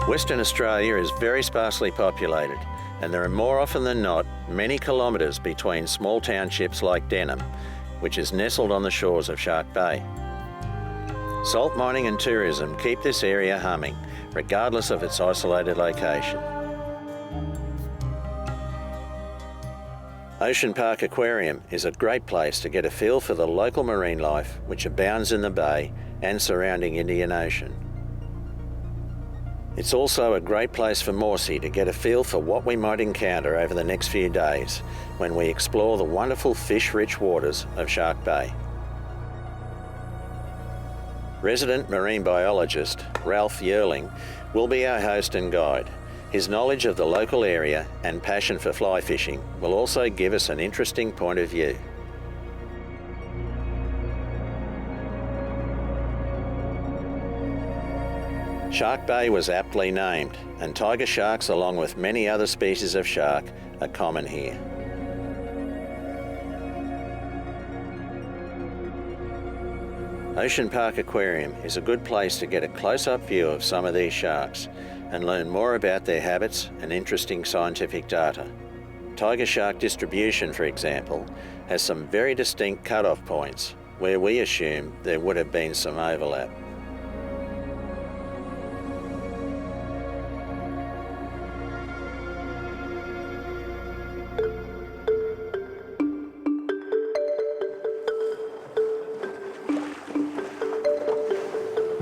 Western Australia is very sparsely populated, and there are more often than not many kilometres between small townships like Denham, which is nestled on the shores of Shark Bay. Salt mining and tourism keep this area humming, regardless of its isolated location. Ocean Park Aquarium is a great place to get a feel for the local marine life which abounds in the bay and surrounding Indian Ocean. It's also a great place for Morsie to get a feel for what we might encounter over the next few days when we explore the wonderful fish-rich waters of Shark Bay. Resident marine biologist Ralph Jaehrling will be our host and guide. His knowledge of the local area and passion for fly fishing will also give us an interesting point of view. Shark Bay was aptly named, and tiger sharks, along with many other species of shark, are common here. Ocean Park Aquarium is a good place to get a close-up view of some of these sharks and learn more about their habits and interesting scientific data. Tiger shark distribution, for example, has some very distinct cut-off points where we assume there would have been some overlap.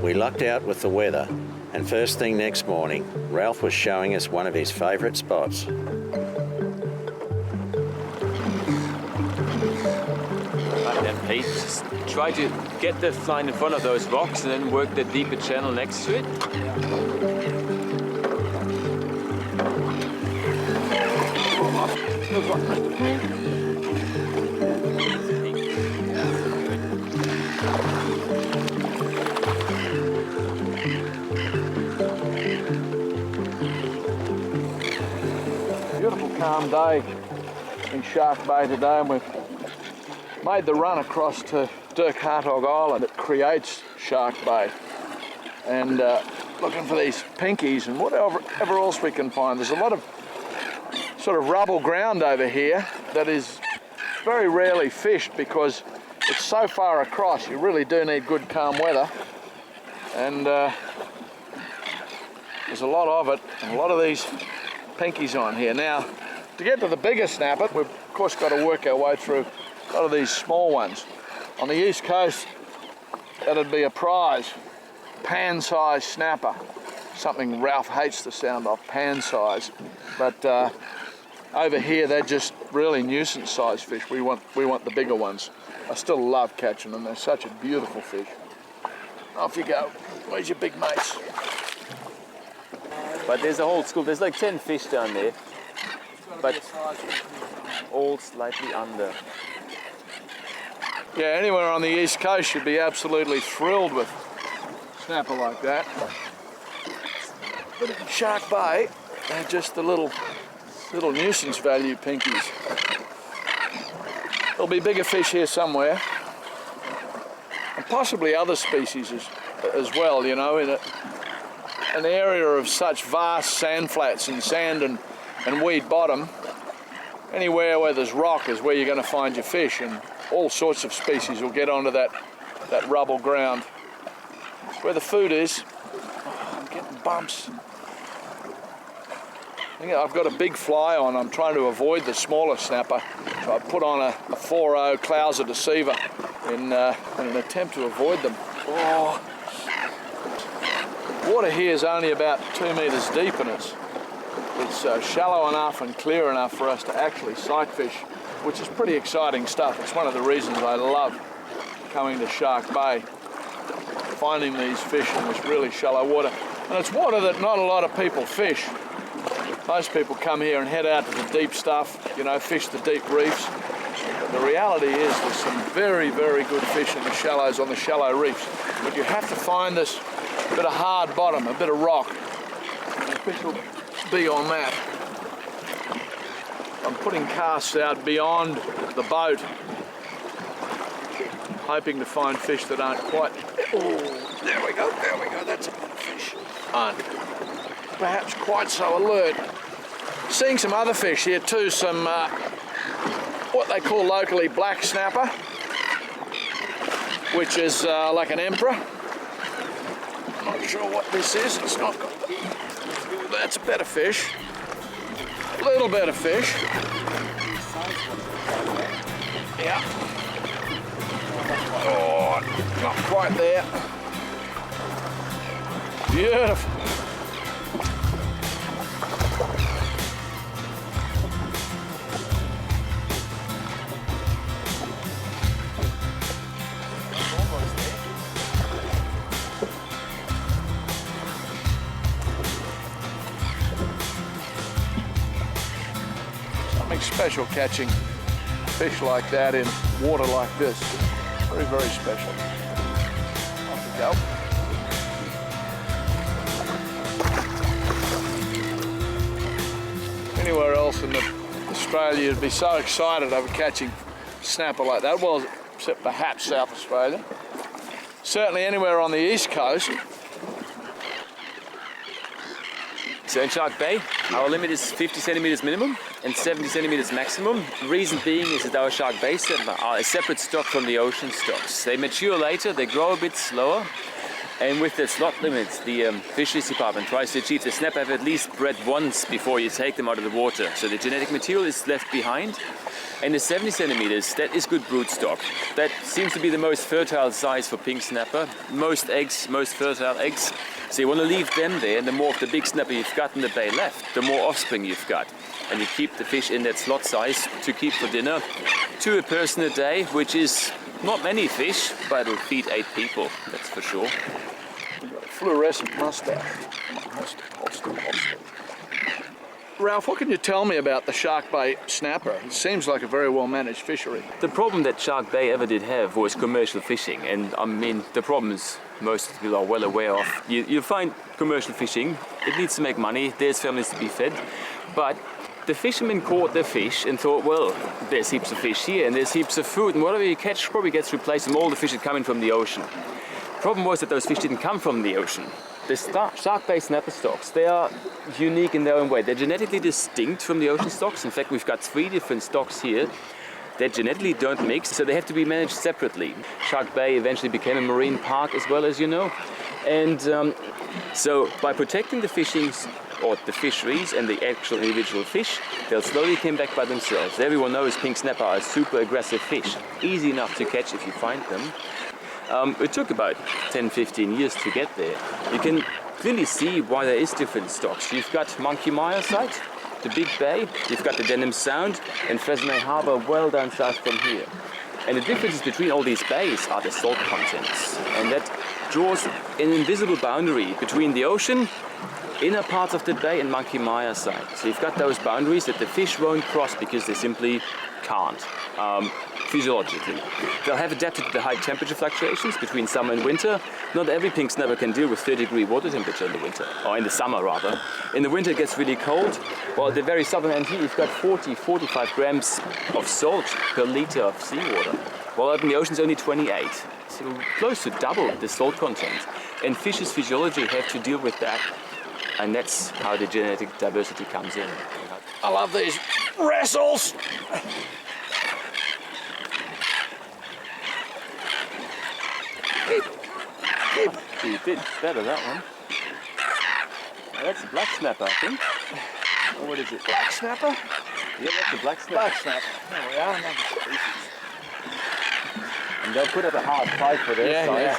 We lucked out with the weather, and first thing next morning, Ralph was showing us one of his favourite spots. Like that, Pete. Just try to get the line in front of those rocks and then work the deeper channel next to it. Beautiful calm day in Shark Bay today, and we've made the run across to Dirk Hartog Island that creates Shark Bay, and looking for these pinkies and whatever else we can find. There's a lot of sort of rubble ground over here that is very rarely fished because it's so far across. You really do need good calm weather, and there's a lot of it, and a lot of these pinkies on here. Now, to get to the bigger snapper, we've of course got to work our way through a lot of these small ones. On the east coast, that'd be a prize, pan-sized snapper. Something Ralph hates the sound of, pan-sized. But over here, they're just really nuisance-sized fish. We want the bigger ones. I still love catching them. They're such a beautiful fish. Off you go. Where's your big mates? But there's a whole school. There's like 10 fish down there, but all slightly under. Yeah, anywhere on the east coast you'd be absolutely thrilled with snapper like that. But in Shark Bay, they're just the little nuisance value pinkies. There'll be bigger fish here somewhere, and possibly other species as well, you know, in an area of such vast sand flats and sand and weed bottom. Anywhere where there's rock is where you're going to find your fish, and all sorts of species will get onto that rubble ground. Where the food is, I'm getting bumps. I've got a big fly on. I'm trying to avoid the smaller snapper, so I put on a 4.0 Clouser Deceiver in an attempt to avoid them. Oh. Water here is only about 2 metres deep, and it's shallow enough and clear enough for us to actually sight fish, which is pretty exciting stuff. It's one of the reasons I love coming to Shark Bay, finding these fish in this really shallow water. And it's water that not a lot of people fish. Most people come here and head out to the deep stuff, you know, fish the deep reefs. But the reality is there's some very, very good fish in the shallows on the shallow reefs. But you have to find this bit of hard bottom, a bit of rock. And the fish will be on that. I'm putting casts out beyond the boat, hoping to find fish that aren't quite... Oh, there we go, that's a bit of fish. perhaps quite so alert. Seeing some other fish here too, some what they call locally black snapper, which is like an emperor. I'm not sure what this is. It's not got the... That's a better fish. A little better fish. Yeah. Oh, not quite there. Beautiful. Something special catching fish like that in water like this. Very, very special. Off we go. Anywhere else in Australia, you'd be so excited over catching snapper like that. Well, except perhaps South Australia. Certainly anywhere on the east coast. So in Shark Bay, our limit is 50 centimeters minimum and 70 centimeters maximum. Reason being is that our Shark Bay snapper are a separate stock from the ocean stocks. They mature later, they grow a bit slower, and with the slot limits, the fisheries department tries to achieve the snapper have at least bred once before you take them out of the water. So the genetic material is left behind. And the 70 centimeters, that is good brood stock. That seems to be the most fertile size for pink snapper. Most eggs, most fertile eggs. So you want to leave them there, and the more of the big snapper you've got in the bay left, the more offspring you've got. And you keep the fish in that slot size to keep for dinner to a person a day, which is not many fish, but it'll feed 8 people, that's for sure. Fluorescent mustache. Ralph, what can you tell me about the Shark Bay snapper? It seems like a very well managed fishery. The problem that Shark Bay ever did have was commercial fishing, and I mean the problems most people are well aware of. You find commercial fishing, it needs to make money, there's families to be fed, but the fishermen caught their fish and thought, well, there's heaps of fish here and there's heaps of food, and whatever you catch probably gets replaced from all the fish that come in from the ocean. The problem was that those fish didn't come from the ocean. The Shark Bay snapper stocks, they are unique in their own way. They're genetically distinct from the ocean stocks. In fact, we've got 3 different stocks here that genetically don't mix, so they have to be managed separately. Shark Bay eventually became a marine park as well, as you know. And so by protecting the fishings, or the fisheries and the actual individual fish, they'll slowly come back by themselves. Everyone knows pink snapper are a super aggressive fish, easy enough to catch if you find them. It took about 10-15 years to get there. You can clearly see why there is different stocks. You've got Monkey Site, the Big Bay, you've got the Denham Sound and Fresnay Harbour well down south from here. And the differences between all these bays are the salt contents. And that draws an invisible boundary between the ocean, inner parts of the bay, and Monkey Site. So you've got those boundaries that the fish won't cross because they simply can't. Physiologically. They'll have adapted to the high temperature fluctuations between summer and winter. Not every pink snapper can deal with 30-degree water temperature in the winter, or in the summer rather. In the winter it gets really cold. Well, at the very southern end here you've got 40-45 grams of salt per liter of seawater. While out in the ocean it's only 28. So close to double the salt content. And fish's physiology have to deal with that. And that's how the genetic diversity comes in. I love these wrestles! You did better, that one. Oh, that's a black snapper, I think. Or what is it? Black snapper? Yeah, that's a black snapper. Black snapper. There we are, another species. And they'll put up a hard fight for their size.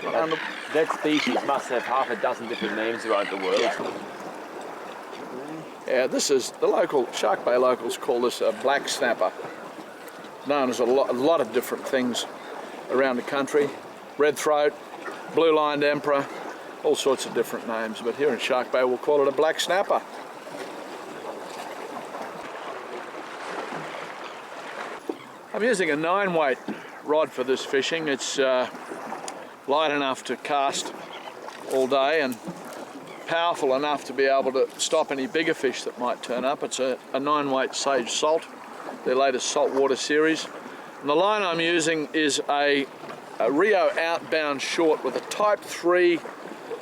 Yeah. That species must have half a dozen different names around the world. Yeah, this is, the local, Shark Bay locals call this a black snapper. Known as a lot of different things around the country. Red throat, blue-lined emperor, all sorts of different names. But here in Shark Bay we'll call it a black snapper. I'm using a 9-weight rod for this fishing. It's light enough to cast all day and powerful enough to be able to stop any bigger fish that might turn up. It's a 9-weight Sage Salt, their latest saltwater series. And the line I'm using is a a Rio outbound short with a Type 3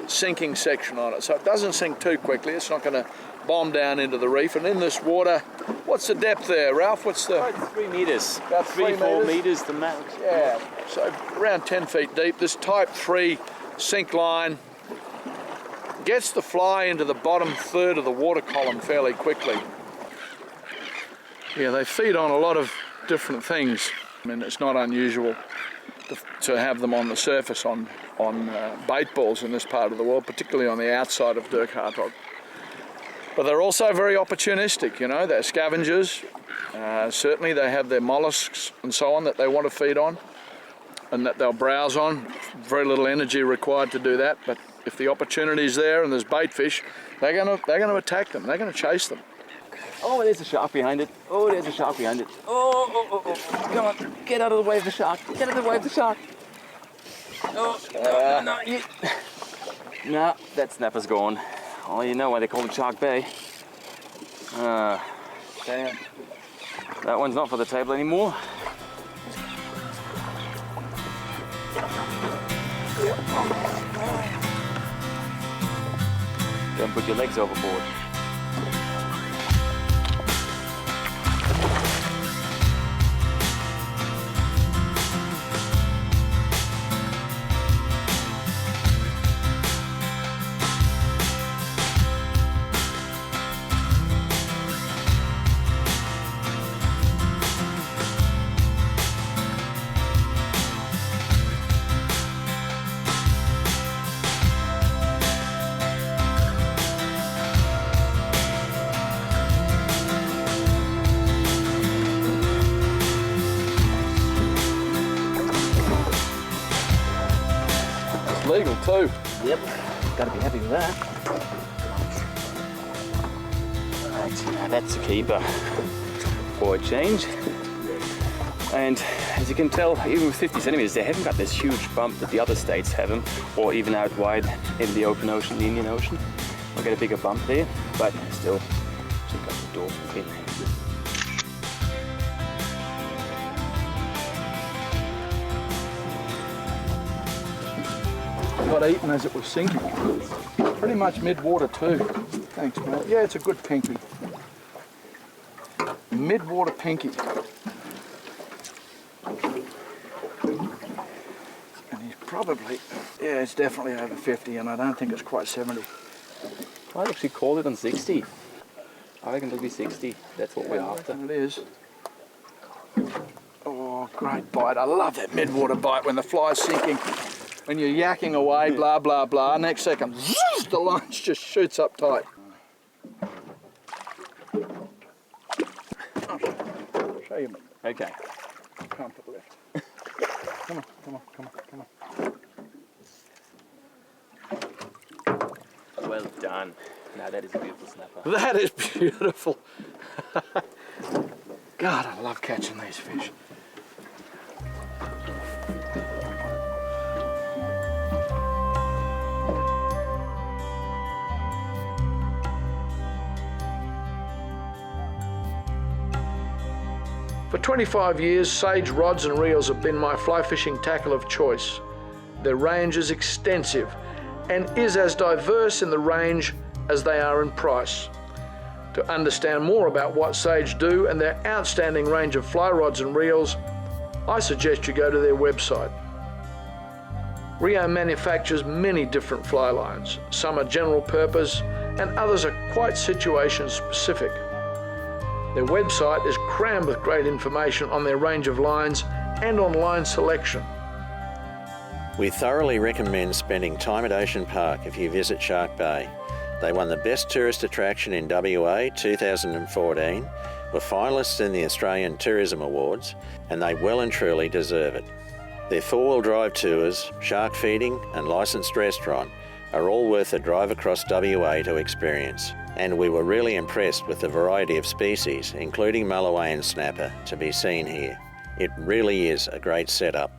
sinking section on it. So it doesn't sink too quickly. It's not going to bomb down into the reef. And in this water, what's the depth there, Ralph? What's the... About 3 meters. About 3, 4 meters, the max. Yeah, so around 10 feet deep. This Type 3 sink line gets the fly into the bottom third of the water column fairly quickly. Yeah, they feed on a lot of different things. I mean, it's not unusual to have them on the surface on bait balls in this part of the world, particularly on the outside of Dirk Hartog. But they're also very opportunistic, you know, they're scavengers. Certainly they have their mollusks and so on that they want to feed on and that they'll browse on. Very little energy required to do that, but if the opportunity's there and there's bait fish, they're gonna attack them, they're gonna chase them. Oh, there's a shark behind it. Oh, there's a shark behind it. Oh. Come on, get out of the way of the shark. Get out of the way of the shark. Oh, no. No, that snapper's gone. Oh, you know why they call it Shark Bay. Damn. That one's not for the table anymore. Don't put your legs overboard. Legal too. Yep, gotta be happy with that. Right, now that's a keeper. Forward change. And as you can tell, even with 50 centimeters, they haven't got this huge bump that the other states have them, or even out wide in the open ocean, the Indian Ocean. We'll get a bigger bump there, but still, check out the dorsal fin. Got eaten as it was sinking. Pretty much mid-water too. Thanks, mate. Yeah, it's a good pinky. Mid-water pinky. And he's probably, yeah, it's definitely over 50 and I don't think it's quite 70. I'd actually call it on 60. I reckon it'll be 60. That's what we're after. It is. Oh, great bite. I love that mid-water bite when the fly's sinking. When you're yakking away, blah, blah, blah, next second, the line just shoots up tight. I'll show you. Okay. Can't put left. Come on. Well done. Now that is a beautiful snapper. That is beautiful. God, I love catching these fish. For 25 years, Sage rods and reels have been my fly fishing tackle of choice. Their range is extensive and is as diverse in the range as they are in price. To understand more about what Sage do and their outstanding range of fly rods and reels, I suggest you go to their website. Rio manufactures many different fly lines. Some are general purpose and others are quite situation specific. Their website is crammed with great information on their range of lines and on line selection. We thoroughly recommend spending time at Ocean Park if you visit Shark Bay. They won the Best Tourist Attraction in WA 2014, were finalists in the Australian Tourism Awards, and they well and truly deserve it. Their four-wheel drive tours, shark feeding and licensed restaurant are all worth a drive across WA to experience. And we were really impressed with the variety of species, including Malawian snapper, to be seen here. It really is a great setup.